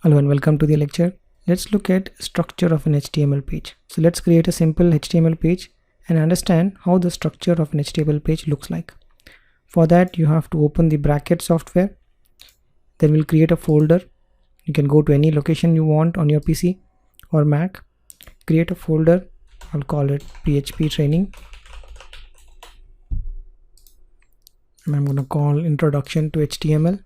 Hello and welcome to the lecture. Let's look at structure of an HTML page. So let's create a simple HTML page and understand how the structure of an HTML page looks like. For that, you have to open the Bracket software. Then we'll create a folder. You can go to any location you want on your PC or Mac. Create a folder. I'll call it PHP training. And I'm going to call introduction to HTML.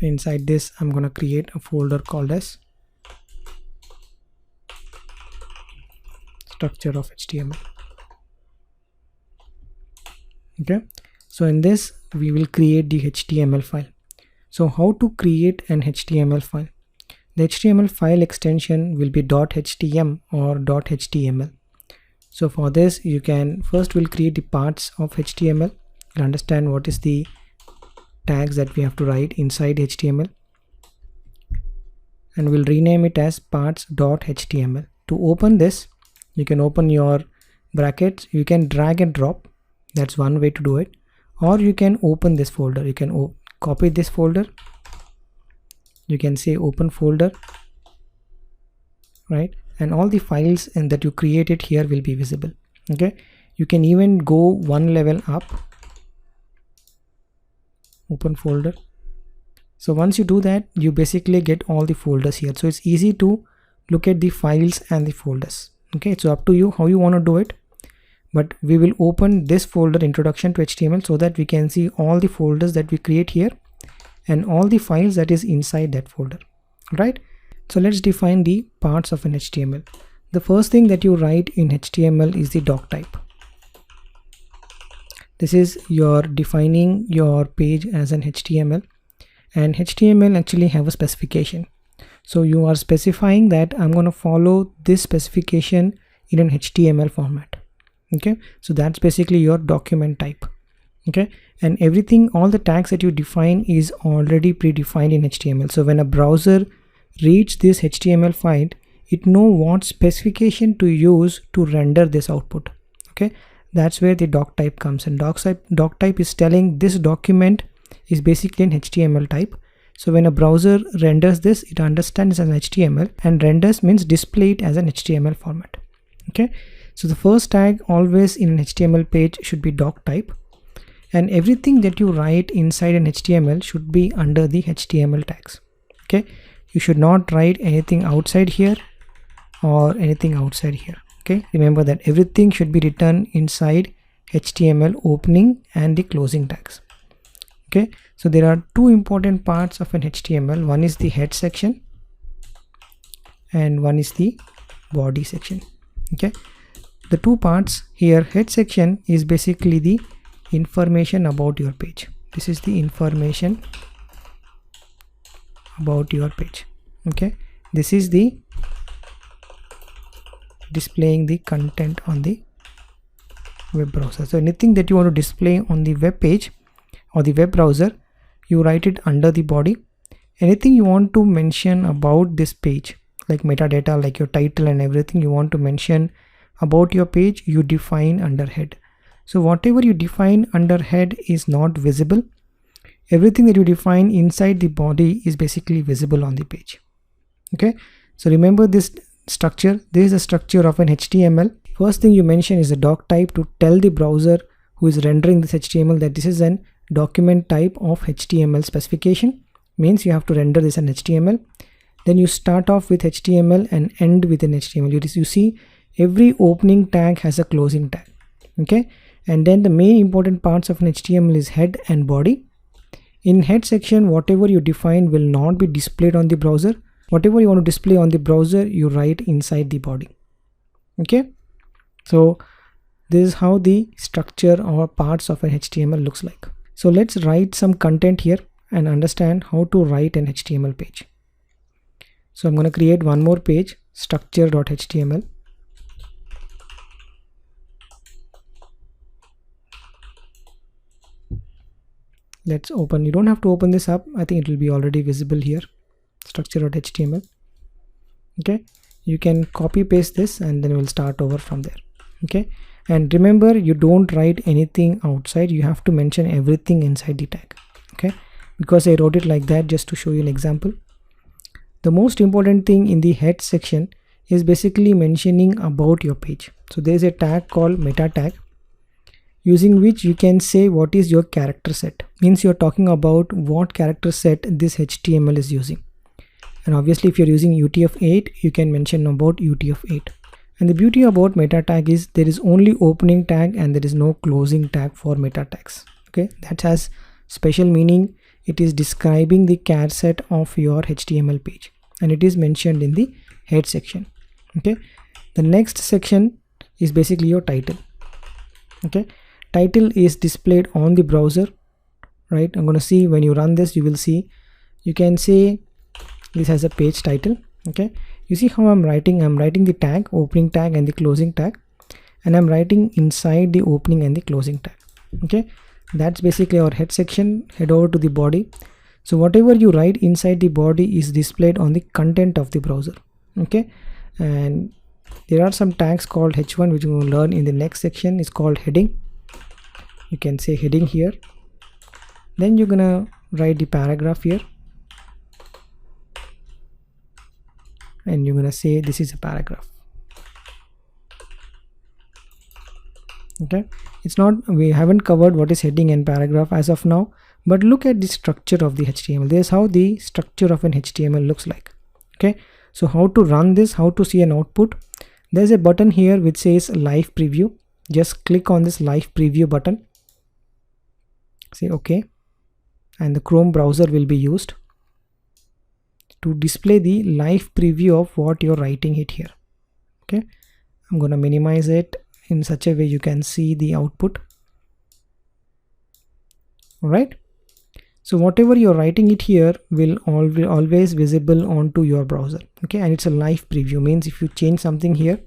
Inside this, I'm going to create a folder called as structure of HTML. Okay, so in this we will create the HTML file. So how to create an HTML file? The HTML file extension will be .htm or .html. So for this, you can first will create the parts of HTML. You'll understand what is the tags that we have to write inside HTML, and we'll rename it as parts.html. To open this, you can open your brackets. You can drag and drop. That's one way to do it. Or you can open this folder. You can copy this folder. You can say open folder, right? And all the files that you created here will be visible. Okay, you can even go one level up. Open folder. So once you do that, you basically get all the folders here. So it's easy to look at the files and the folders. Okay, it's up to you how you want to do it, but we will open this folder introduction to HTML so that we can see all the folders that we create here and all the files that is inside that folder, right? So let's define the parts of an HTML. The first thing that you write in HTML is the doc type. This is your defining your page as an HTML, and HTML actually have a specification. So you are specifying that I'm going to follow this specification in an HTML format. Okay, so that's basically your document type. Okay, and everything, all the tags that you define is already predefined in HTML. So when a browser reads this HTML file, it know what specification to use to render this output. Okay, that's where the doc type comes in. Doc type is telling this document is basically an HTML type. So when a browser renders this, it understands as an HTML, and renders means display it as an HTML format. Okay, so the first tag always in an HTML page should be doc type, and everything that you write inside an HTML should be under the HTML tags. Okay, you should not write anything outside here or anything outside here. Okay, remember that everything should be written inside HTML opening and the closing tags. Okay, so there are two important parts of an HTML. One is the head section and one is the body section. Okay, the two parts here, head section is basically the information about your page. This is the information about your page. Okay, this is the displaying the content on the web browser. So anything that you want to display on the web page or the web browser, you write it under the body. Anything you want to mention about this page, like metadata, like your title and everything you want to mention about your page, you define under head. So whatever you define under head is not visible. Everything that you define inside the body is basically visible on the page. Okay, so remember this structure. This is a structure of an HTML. First thing you mention is a doc type to tell the browser who is rendering this HTML that this is an document type of HTML specification. Means you have to render this in HTML. Then you start off with HTML and end with an HTML. You see every opening tag has a closing tag. Okay, and then the main important parts of an HTML is head and body. In head section, whatever you define will not be displayed on the browser. Whatever you want to display on the browser, you write inside the body. Okay, so this is how the structure or parts of an HTML looks like. So let's write some content here and understand how to write an HTML page. So I'm going to create one more page, structure.html. Let's open. You don't have to open this up. I think it will be already visible here. Structure.html. Okay, you can copy paste this and then we'll start over from there. Okay, And remember, you don't write anything outside, you have to mention everything inside the tag. Okay, because I wrote it like that just to show you an example. The most important thing in the head section is basically mentioning about your page. So there is a tag called meta tag, using which you can say what is your character set. Means you're talking about what character set this HTML is using. And obviously if you're using UTF-8, you can mention about UTF-8. And the beauty about meta tag is there is only opening tag and there is no closing tag for meta tags. Okay, that has special meaning. It is describing the char set of your HTML page, and it is mentioned in the head section. Okay, the next section is basically your title. Okay, title is displayed on the browser, right? I'm going to see when you run this, you will see, you can say this has a page title. Okay, you see how I'm writing the tag, opening tag and the closing tag, and I'm writing inside the opening and the closing tag. Okay, that's basically our head section. Head over to the body. So whatever you write inside the body is displayed on the content of the browser. Okay, and there are some tags called h1 which we will learn in the next section. Is called heading. You can say heading here. Then you're gonna write the paragraph here, and you're gonna say this is a paragraph. Okay, it's not, we haven't covered what is heading and paragraph as of now, but look at the structure of the HTML. This is how the structure of an HTML looks like. Okay, so how to run this, how to see an output. There's a button here which says live preview. Just click on this live preview button, say okay, and the Chrome browser will be used to display the live preview of what you're writing it here. Okay, I'm gonna minimize it in such a way you can see the output. All right, so whatever you're writing it here will always visible onto your browser. Okay, and it's a live preview, means if you change something here,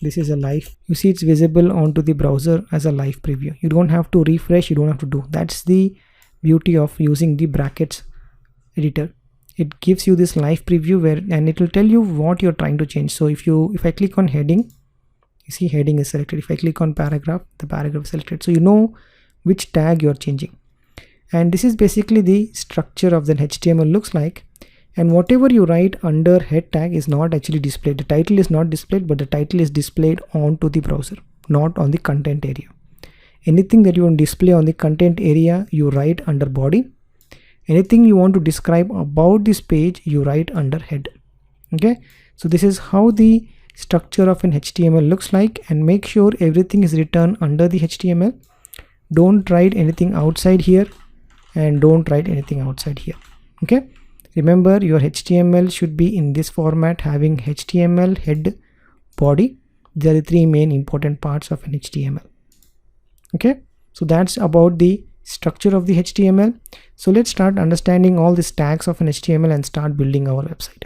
this is a live, you see it's visible onto the browser as a live preview. You don't have to refresh, you don't have to do. That's the beauty of using the brackets editor. It gives you this live preview where, and it will tell you what you're trying to change. So if I click on heading, you see heading is selected. If I click on paragraph, the paragraph is selected, so you know which tag you're changing. And this is basically the structure of the HTML looks like. And whatever you write under head tag is not actually displayed. The title is not displayed, but the title is displayed onto the browser, not on the content area. Anything that you want to display on the content area, you write under body. Anything you want to describe about this page, you write under head. Okay, so this is how the structure of an HTML looks like, and make sure everything is written under the HTML. Don't write anything outside here, and don't write anything outside here. Okay, remember your HTML should be in this format, having HTML, head, body. These are the three main important parts of an HTML. Okay, so that's about the structure of the HTML. So let's start understanding all these tags of an HTML and start building our website.